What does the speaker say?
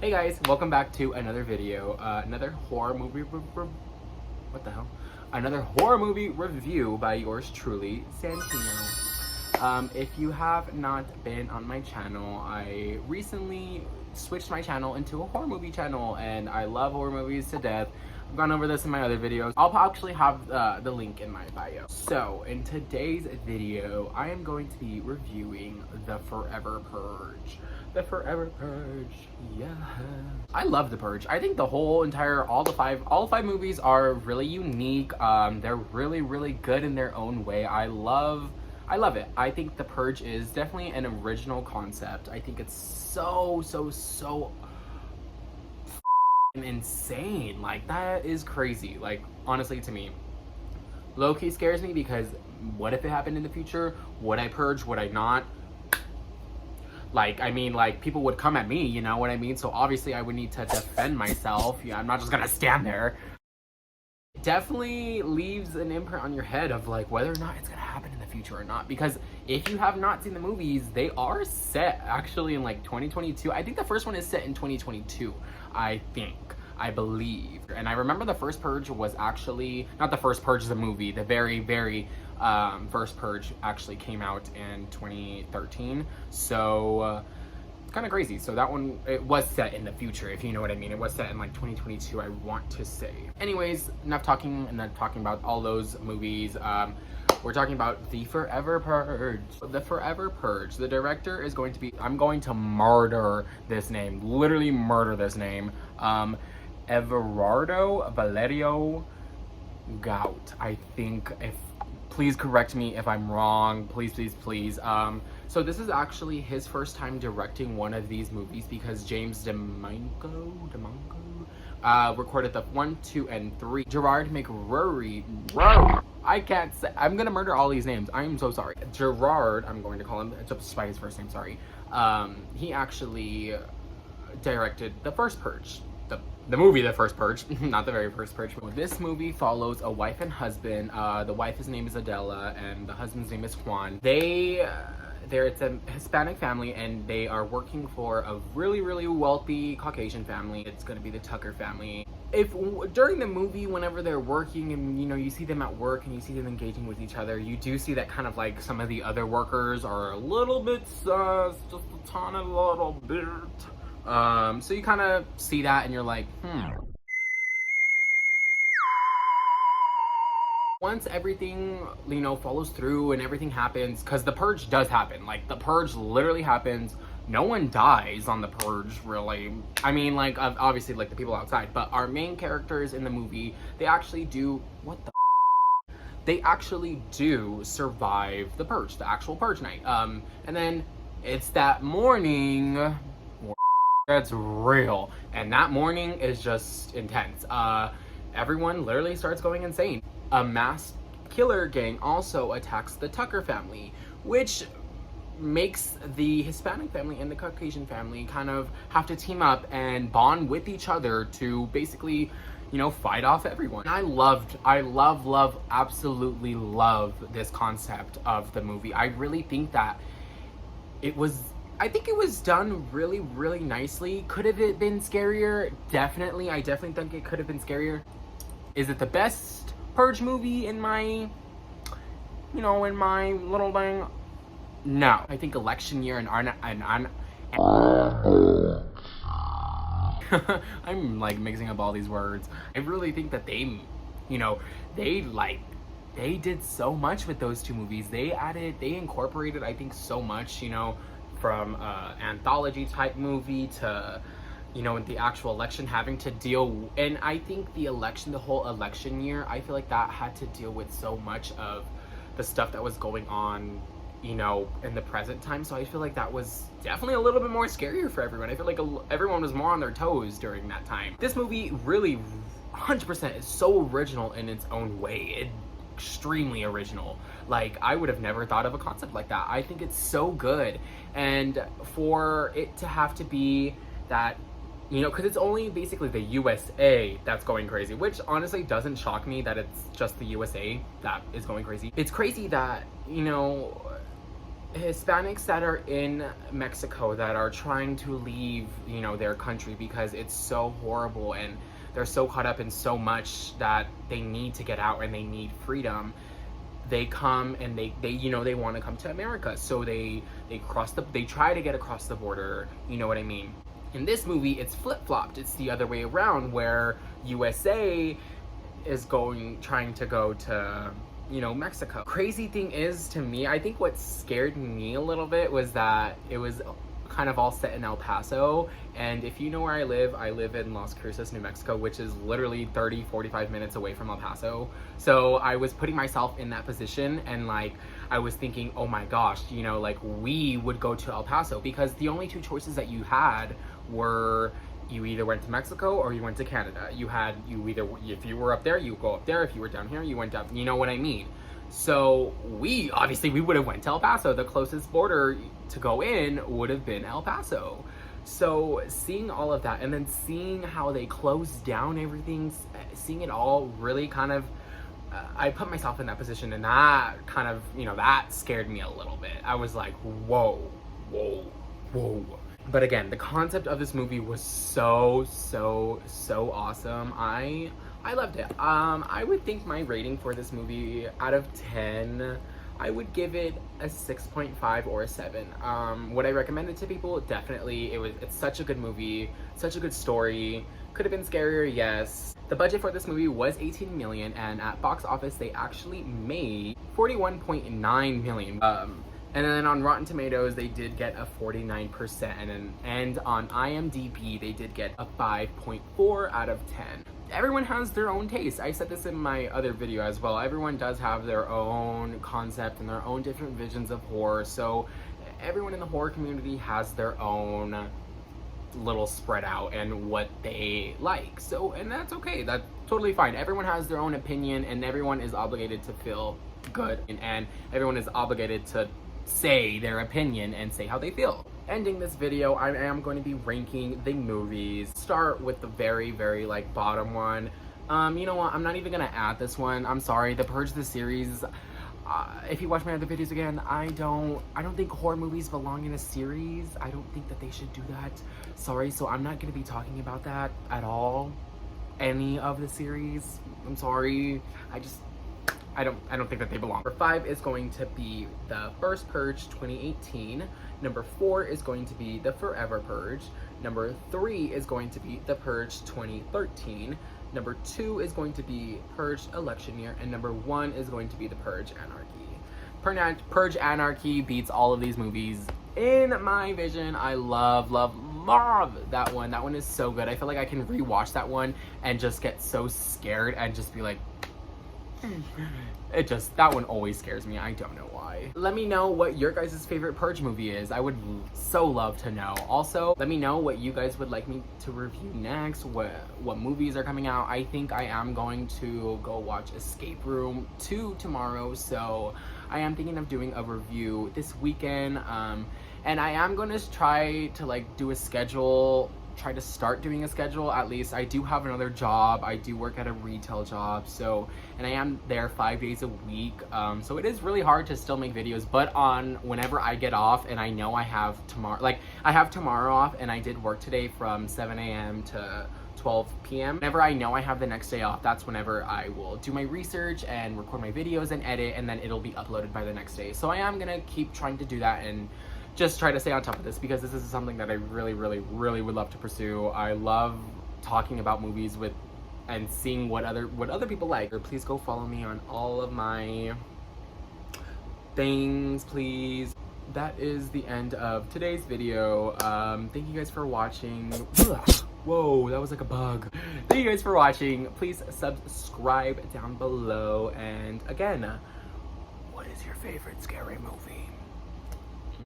Hey guys, welcome back to another video. Another horror movie what the hell? Another horror movie review by yours truly, Santino. If you have not been on my channel, I recently switched my channel into a horror movie channel, and I love horror movies to death. I've gone over this in my other videos. I'll actually have the link in my bio. So, in today's video, I am going to be reviewing The Forever Purge. The Forever Purge, yeah. I love The Purge. I think the whole entire, all five movies are really unique. They're really good in their own way. I love it. I think The Purge is definitely an original concept. I think it's so insane. Like, that is crazy. Like, honestly, to me, low-key scares me, because what if it happened in the future? Would I purge? Would I not? Like, I mean, like, people would come at me, you know what I mean? So obviously I would need to defend myself. Yeah, I'm not just gonna stand there. It definitely leaves an imprint on your head of, like, whether or not it's gonna happen in the future or not. Because if you have not seen the movies, they are set actually in, like, 2022. I think the first one is set in 2022, I believe. And I remember the first Purge was actually, not the first Purge, the movie, the very first Purge actually came out in 2013. So it's kind of crazy. So that one, it was set in the future, if you know what I mean. It was set in like 2022, I want to say. Anyways, enough talking about all those movies. We're talking about The Forever Purge. The Forever Purge. The director is going to be, I'm going to murder this name, literally murder this name. Everardo Valerio Gout. I think, if, please correct me if I'm wrong, please. So this is actually his first time directing one of these movies, because James DeManco recorded the 1, 2, and 3. Gerard McRory, I can't say, I'm gonna murder all these names, I'm so sorry. Gerard, I'm going to call him, just by his first name, sorry. He actually directed the first Purge. The movie The First Purge, not the very first Purge. This movie follows a wife and husband. The wife's name is Adela, and the husband's name is Juan. It's a Hispanic family, and they are working for a really wealthy Caucasian family. It's gonna be the Tucker family. During the movie, whenever they're working, and you know, you see them at work and you see them engaging with each other, you do see that kind of like some of the other workers are a little bit sus, just a tiny little bit. So you kind of see that and you're like, Once everything, you know, follows through and everything happens, because the Purge does happen. Like, the Purge literally happens. No one dies on the Purge, really. I mean, like, obviously, like, the people outside. But our main characters in the movie, they actually do, they actually do survive the Purge, the actual Purge night. And then it's that morning, that's real, and that morning is just intense. Everyone literally starts going insane. A mass killer gang also attacks the Tucker family, which makes the Hispanic family and the Caucasian family kind of have to team up and bond with each other to basically, you know, fight off everyone. I absolutely love this concept of the movie. I really think that I think it was done really nicely. Could have it been scarier? Definitely. I definitely think it could have been scarier. Is it the best Purge movie in my, you know, in my little thing? No. I think election year and I'm like mixing up all these words. I really think that they, you know, they did so much with those two movies. They incorporated, I think, so much, you know, from anthology type movie to, you know, the actual election, having to deal, and I think the whole election year, I feel like that had to deal with so much of the stuff that was going on, you know, in the present time. So I feel like that was definitely a little bit more scarier for everyone. I feel like everyone was more on their toes during that time. This movie really 100% is so original in its own way. Extremely original. Like, I would have never thought of a concept like that. I think it's so good, and for it to have to be that, you know, because it's only basically the USA that's going crazy, which honestly doesn't shock me that it's just the USA that is going crazy. It's crazy that, you know, Hispanics that are in Mexico that are trying to leave, you know, their country because it's so horrible and they're so caught up in so much that they need to get out and they need freedom. They come and they you know, they want to come to America, so they try to get across the border, you know what I mean. In this movie it's flip-flopped. It's the other way around, where USA is trying to go to, you know, Mexico. Crazy thing is, to me, I think what scared me a little bit was that it was kind of all set in El Paso. And if you know where I live in Las Cruces, New Mexico, which is literally 30-45 minutes away from El Paso. So I was putting myself in that position, and like I was thinking, oh my gosh, you know, like we would go to El Paso because the only two choices that you had were you either went to Mexico or you went to Canada. You either, if you were up there, you go up there. If you were down here, you went down. You know what I mean? So we would have went to El Paso. The closest border to go in would have been El Paso. So seeing all of that, and then seeing how they closed down everything, seeing it all really kind of, I put myself in that position, and that kind of, you know, that scared me a little bit. I was like, whoa. But again, the concept of this movie was so awesome. I loved it. I would think my rating for this movie out of 10, I would give it a 6.5 or a 7. Would I recommend it to people? Definitely. It's such a good movie, such a good story. Could have been scarier, yes. The budget for this movie was 18 million, and at box office they actually made 41.9 million. And then on Rotten Tomatoes, they did get a 49%, and on IMDb, they did get a 5.4 out of 10. Everyone has their own taste. I said this in my other video as well. Everyone does have their own concept and their own different visions of horror. So everyone in the horror community has their own little spread out and what they like. So, and that's okay. That's totally fine. Everyone has their own opinion, and everyone is obligated to feel good, and everyone is obligated to say their opinion and say how they feel. Ending this video, I am going to be ranking the movies. Start with the very like bottom one. You know what, I'm not even gonna add this one. I'm sorry. The Purge, the series, if you watch my other videos again, I don't think horror movies belong in a series. I don't think that they should do that. Sorry, so I'm not gonna be talking about that at all. Any of the series. I'm sorry. I don't think that they belong. Number 5 is going to be the first Purge 2018. Number 4 is going to be the Forever Purge. Number 3 is going to be the Purge 2013. Number 2 is going to be Purge Election Year, and number 1 is going to be the Purge Anarchy. Purge Anarchy beats all of these movies in my vision. I love that one. That one is so good. I feel like I can rewatch that one and just get so scared and just be like, that one always scares me. I don't know why. Let me know what your guys' favorite Purge movie is. I would so love to know. Also, let me know what you guys would like me to review next, what movies are coming out. I think I am going to go watch Escape Room 2 tomorrow, so I am thinking of doing a review this weekend. And I am going to try to like do a schedule, try to start doing a schedule. At least I do have another job. I do work at a retail job, so, and I am there 5 days a week, so it is really hard to still make videos. But on whenever I get off and I know I have tomorrow, like I have tomorrow off, and I did work today from 7 a.m. to 12 p.m. Whenever I know I have the next day off, that's whenever I will do my research and record my videos and edit, and then it'll be uploaded by the next day. So I am gonna keep trying to do that and just try to stay on top of this, because this is something that I really would love to pursue. I love talking about movies and seeing what other people like. Please go follow me on all of my things, please. That is the end of today's video. Thank you guys for watching. Whoa, that was like a bug. Thank you guys for watching. Please subscribe down below. And again, what is your favorite scary movie?